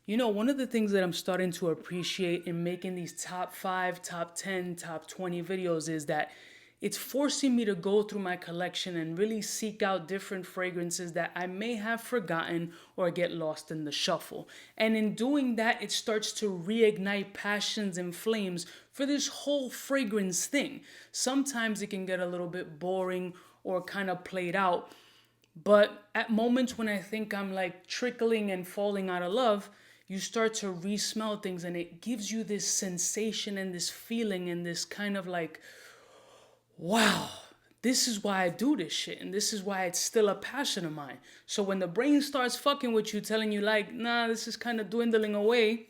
You know, one of the things that I'm starting to appreciate in making these top 5, top 10, top 20 videos is that it's forcing me to go through my collection and really seek out different fragrances that I may have forgotten or get lost in the shuffle. And in doing that, it starts to reignite passions and flames for this whole fragrance thing. Sometimes it can get a little bit boring or kind of played out. But at moments when I think I'm like trickling and falling out of love, you start to re-smell things and it gives you this sensation and this feeling and this kind of like, wow, this is why I do this shit and this is why it's still a passion of mine. So when the brain starts fucking with you, telling you like, nah, this is kind of dwindling away,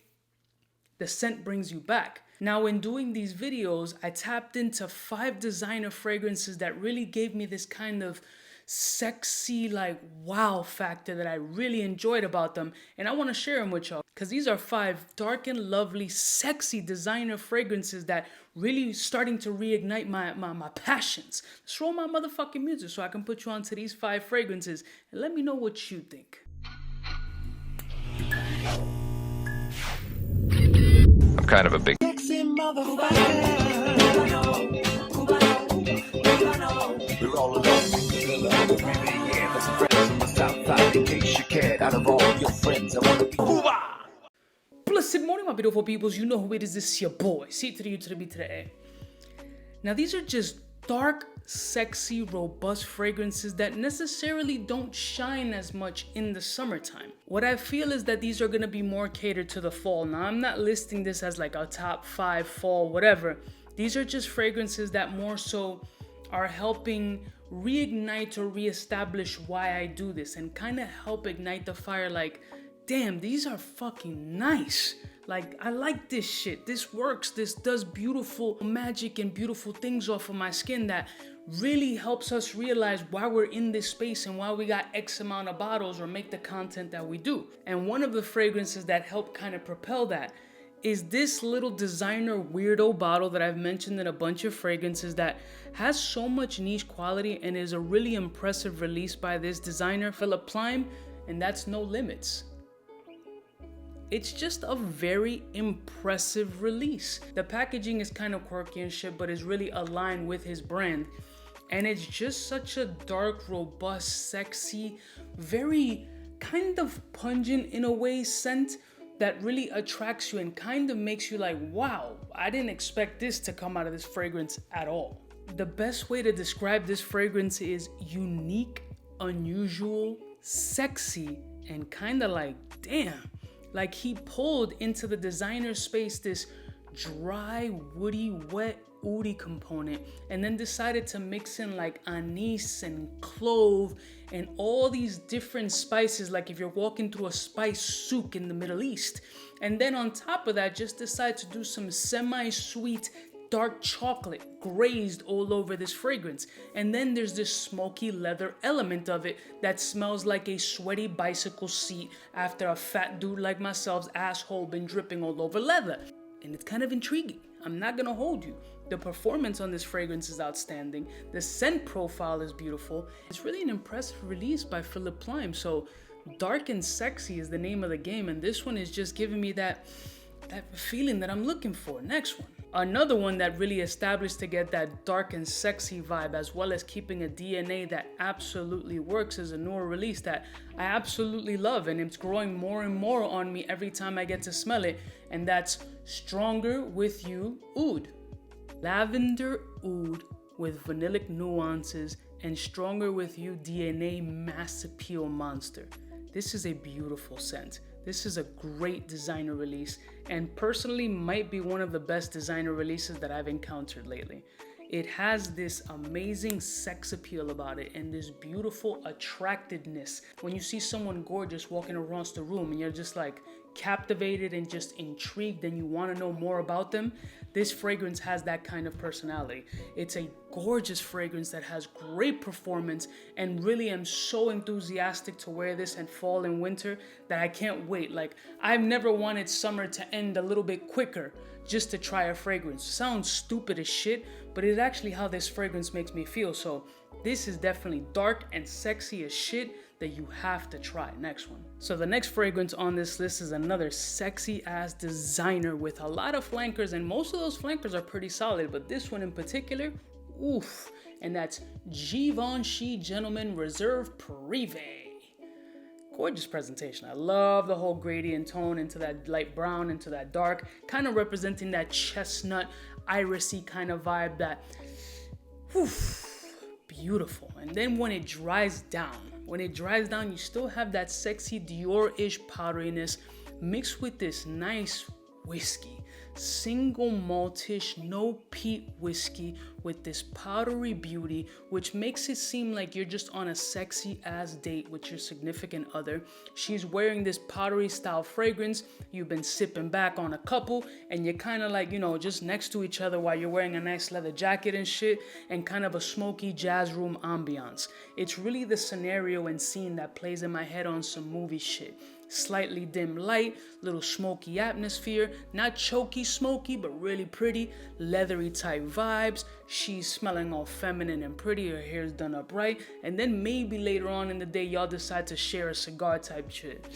the scent brings you back. Now, in doing these videos, I tapped into 5 designer fragrances that really gave me this kind of sexy, like, wow factor that I really enjoyed about them. And I want to share them with y'all because these are 5 dark and lovely, sexy designer fragrances that really starting to reignite my passions. Let's roll my motherfucking music so I can put you onto these 5 fragrances and let me know what you think. I'm kind of a big Blessed morning, my beautiful peoples. You know who it is. This is your boy, C to the U to the B to the A. Now, these are just dark, sexy, robust fragrances that necessarily don't shine as much in the summertime. What I feel is that these are going to be more catered to the fall. Now, I'm not listing this as like a top 5 fall, whatever. These are just fragrances that more so are helping reignite or reestablish why I do this and kind of help ignite the fire like, damn, these are fucking nice. Like, I like this shit. This works. This does beautiful magic and beautiful things off of my skin that really helps us realize why we're in this space and why we got X amount of bottles or make the content that we do. And one of the fragrances that help kind of propel that is this little designer weirdo bottle that I've mentioned in a bunch of fragrances that has so much niche quality and is a really impressive release by this designer, Philip Plein, and that's No Limits. It's just a very impressive release. The packaging is kind of quirky and shit, but is really aligned with his brand. And it's just such a dark, robust, sexy, very kind of pungent in a way scent that really attracts you and kind of makes you like, wow, I didn't expect this to come out of this fragrance at all. The best way to describe this fragrance is unique, unusual, sexy, and kind of like, damn. Like he pulled into the designer space this dry, woody, wet, oody component and then decided to mix in like anise and clove and all these different spices like if you're walking through a spice souk in the Middle East. And then on top of that, just decide to do some semi-sweet dark chocolate grazed all over this fragrance. And then there's this smoky leather element of it that smells like a sweaty bicycle seat after a fat dude like myself's asshole been dripping all over leather. And it's kind of intriguing. I'm not gonna hold you. The performance on this fragrance is outstanding. The scent profile is beautiful. It's really an impressive release by Philip Plein. So dark and sexy is the name of the game. And this one is just giving me that feeling that I'm looking for. Next one. Another one that really established to get that dark and sexy vibe as well as keeping a DNA that absolutely works is a newer release that I absolutely love and it's growing more and more on me every time I get to smell it, and that's Stronger With You Oud. Lavender oud with vanillic nuances and Stronger With You DNA mass appeal monster. This is a beautiful scent. This is a great designer release and personally might be one of the best designer releases that I've encountered lately. It has this amazing sex appeal about it and this beautiful attractiveness. When you see someone gorgeous walking around the room and you're just like captivated and just intrigued and you want to know more about them, this fragrance has that kind of personality. It's a gorgeous fragrance that has great performance and really am so enthusiastic to wear this in fall and winter that I can't wait. Like, I've never wanted summer to end a little bit quicker just to try a fragrance. Sounds stupid as shit, but it's actually how this fragrance makes me feel. So this is definitely dark and sexy as shit. that you have to try. Next one. So the next fragrance on this list is another sexy ass designer with a lot of flankers, and most of those flankers are pretty solid, but this one in particular, oof. And that's Givenchy Gentleman Reserve Prive. Gorgeous presentation. I love the whole gradient tone into that light brown, into that dark, kind of representing that chestnut, irisy kind of vibe that, oof, beautiful. And then when it dries down, you still have that sexy Dior-ish powderiness mixed with this nice whiskey. Single maltish, no peat whiskey with this powdery beauty, which makes it seem like you're just on a sexy ass date with your significant other. She's wearing this powdery style fragrance. You've been sipping back on a couple, and you're kind of like, you know, just next to each other while you're wearing a nice leather jacket and shit, and kind of a smoky jazz room ambiance. It's really the scenario and scene that plays in my head on some movie shit. Slightly dim light, little smoky atmosphere, not choky smoky, but really pretty, leathery type vibes. She's smelling all feminine and pretty, her hair's done up right, and then maybe later on in the day y'all decide to share a cigar type shit.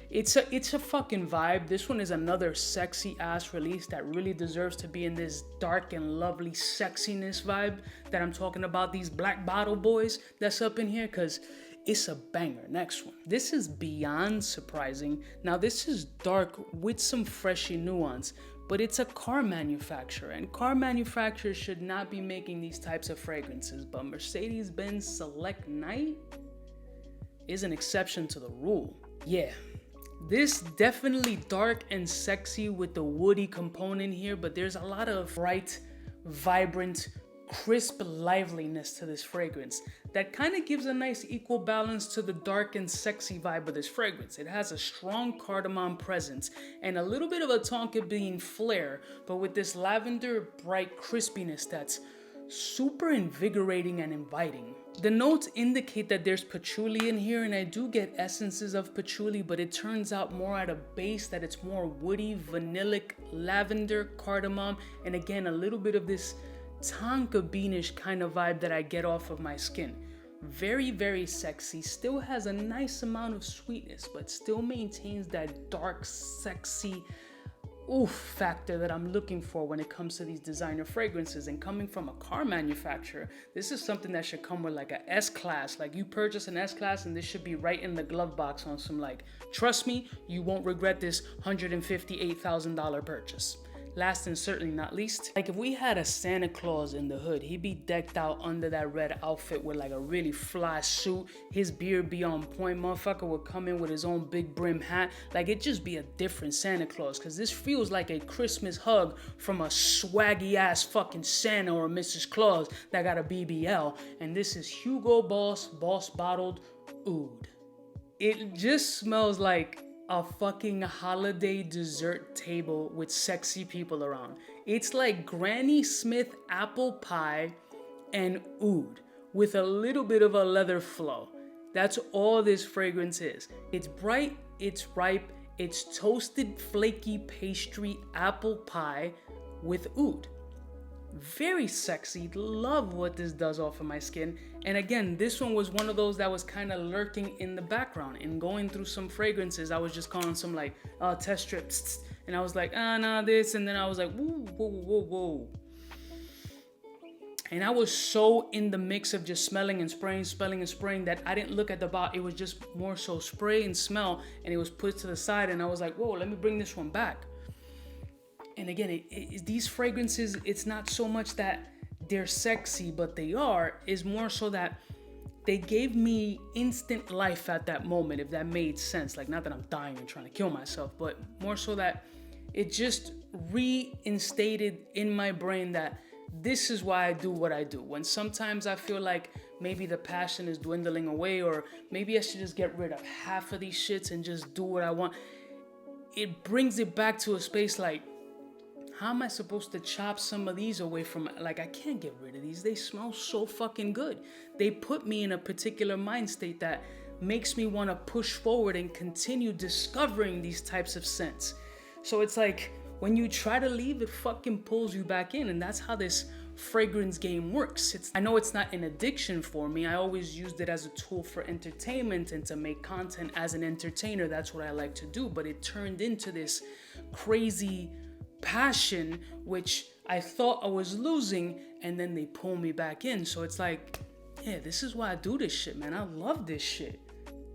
It's a fucking vibe. This one is another sexy ass release that really deserves to be in this dark and lovely sexiness vibe that I'm talking about, these black bottle boys that's up in here, cause it's a banger. Next one. This is beyond surprising. Now this is dark with some freshy nuance, but it's a car manufacturer, and car manufacturers should not be making these types of fragrances, but Mercedes-Benz Select Night is an exception to the rule. Yeah, this definitely dark and sexy with the woody component here, but there's a lot of bright, vibrant, crisp liveliness to this fragrance that kind of gives a nice equal balance to the dark and sexy vibe of this fragrance. It has a strong cardamom presence and a little bit of a tonka bean flair, but with this lavender bright crispiness that's super invigorating and inviting. The notes indicate that there's patchouli in here, and I do get essences of patchouli, but it turns out more at a base that it's more woody, vanillic, lavender, cardamom, and again a little bit of this tonka beanish kind of vibe that I get off of my skin. Very, very sexy, still has a nice amount of sweetness, but still maintains that dark, sexy oof factor that I'm looking for when it comes to these designer fragrances. And coming from a car manufacturer, this is something that should come with like a S-Class. Like you purchase an S-Class and this should be right in the glove box on some like, trust me, you won't regret this $158,000 purchase. Last and certainly not least, like if we had a Santa Claus in the hood, he'd be decked out under that red outfit with like a really fly suit. His beard be on point. Motherfucker would come in with his own big brim hat. Like it'd just be a different Santa Claus, because this feels like a Christmas hug from a swaggy ass fucking Santa or Mrs. Claus that got a BBL. And this is Hugo Boss Bottled Oud. It just smells like a fucking holiday dessert table with sexy people around. It's like Granny Smith apple pie and oud with a little bit of a leather flow. That's all this fragrance is. It's bright, it's ripe, it's toasted flaky pastry apple pie with oud. Very sexy. Love what this does off of my skin. And again, this one was one of those that was kind of lurking in the background. And going through some fragrances, I was just calling some like test strips, and I was like, nah, this, and then I was like, whoa. And I was so in the mix of just smelling and spraying that I didn't look at the bottle. It was just more so spray and smell, and it was put to the side, and I was like, whoa, let me bring this one back. And again, these fragrances, it's not so much that they're sexy, but they are, is more so that they gave me instant life at that moment, if that made sense. Like, not that I'm dying and trying to kill myself, but more so that it just reinstated in my brain that this is why I do what I do. When sometimes I feel like maybe the passion is dwindling away, or maybe I should just get rid of half of these shits and just do what I want, it brings it back to a space like, how am I supposed to chop some of these away from, like, I can't get rid of these. They smell so fucking good. They put me in a particular mind state that makes me want to push forward and continue discovering these types of scents. So it's like, when you try to leave, it fucking pulls you back in. And that's how this fragrance game works. I know it's not an addiction for me. I always used it as a tool for entertainment and to make content as an entertainer. That's what I like to do. But it turned into this crazy passion, which I thought I was losing, and then they pull me back in. So it's like, yeah, this is why I do this shit, man. I love this shit.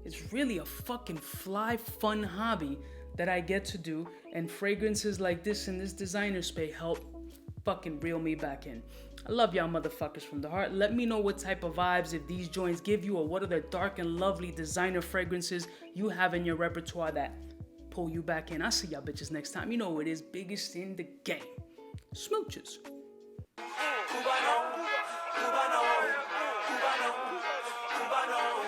It's really a fucking fly, fun hobby that I get to do, and fragrances like this in this designer space help fucking reel me back in. I love y'all motherfuckers from the heart. Let me know what type of vibes if these joints give you, or what other dark and lovely designer fragrances you have in your repertoire that pull you back in. I'll see y'all bitches next time. You know it is, biggest in the game. Smooches. Cubaknow,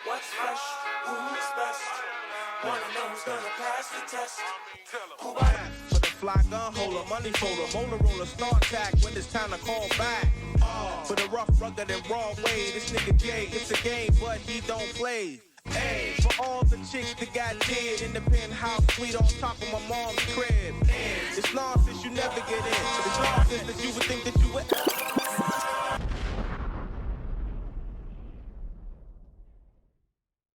what's fresh, who's best? Wanna know who's gonna pass the test? For the fly gun holder, money folder, Motorola start tag when it's time to call back. For the rough, rugged, and raw way, this nigga Jay, it's a game, but he don't play. Hey, for all the chicks that got dead in the penthouse suite on top of my mom's crib. It's nonsense you never get in. It's nonsense that you would think that